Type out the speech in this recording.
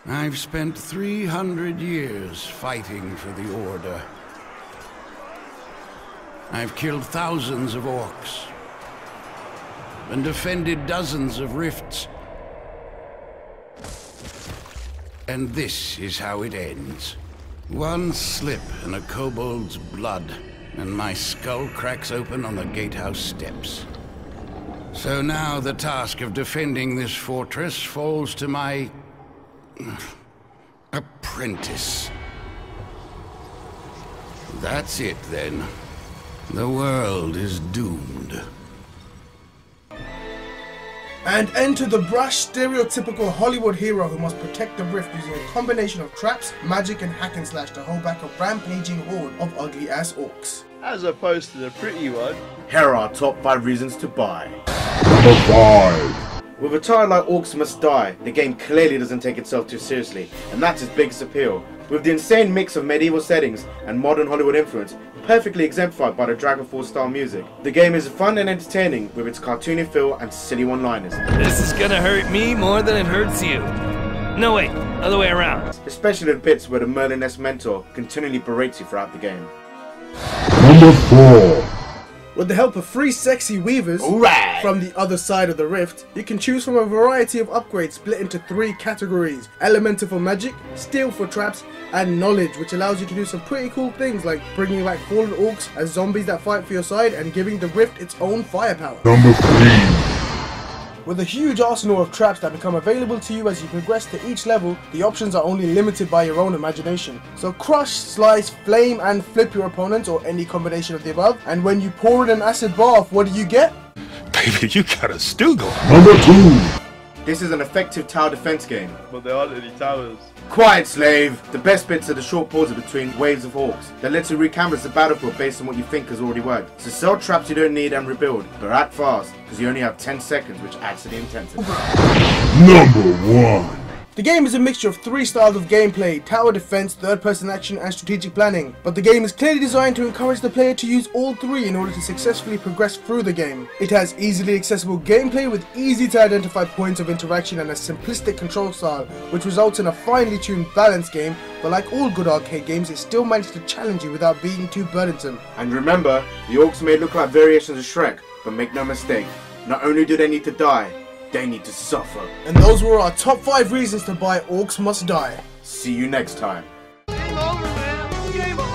I've spent 300 years fighting for the Order. I've killed thousands of orcs and defended dozens of rifts. And this is how it ends. One slip in a kobold's blood, and my skull cracks open on the gatehouse steps. So now the task of defending this fortress falls to my apprentice. That's it then. The world is doomed. And enter the brash, stereotypical Hollywood hero who must protect the rift using a combination of traps, magic and hack and slash to hold back a rampaging horde of ugly ass orcs. As opposed to the pretty one. Here are our top 5 reasons to buy. Number 5. With a title like Orcs Must Die, the game clearly doesn't take itself too seriously, and that's its biggest appeal. With the insane mix of medieval settings and modern Hollywood influence, perfectly exemplified by the Dragon Force style music, the game is fun and entertaining with its cartoony feel and silly one-liners. This is gonna hurt me more than it hurts you. No wait, other way around. Especially the bits where the Merlin-esque mentor continually berates you throughout the game. Number 4. With the help of 3 sexy weavers from the other side of the rift, you can choose from a variety of upgrades split into 3 categories: Elemental for magic, Steel for traps, and Knowledge, which allows you to do some pretty cool things like bringing back fallen orcs as zombies that fight for your side and giving the rift its own firepower. Number 3. With a huge arsenal of traps that become available to you as you progress to each level, the options are only limited by your own imagination. So crush, slice, flame and flip your opponents, or any combination of the above, and when you pour in an acid bath, what do you get? Baby, you got a stew going. Number 2. This is an effective tower defense game. But there aren't any towers. Quiet, slave! The best bits are the short pauses between waves of orcs that lets you recanvas the battlefield based on what you think has already worked. So sell traps you don't need and rebuild, but act fast, because you only have 10 seconds, which adds to the intensity. Number 1. The game is a mixture of 3 styles of gameplay: tower defense, third-person action and strategic planning. But the game is clearly designed to encourage the player to use all 3 in order to successfully progress through the game. It has easily accessible gameplay with easy to identify points of interaction and a simplistic control style, which results in a finely tuned balanced game, but like all good arcade games, it still manages to challenge you without being too burdensome. And remember, the orcs may look like variations of Shrek, but make no mistake, not only do they need to die, they need to suffer. And those were our top 5 reasons to buy Orcs Must Die. See you next time. Game over, man. Game over.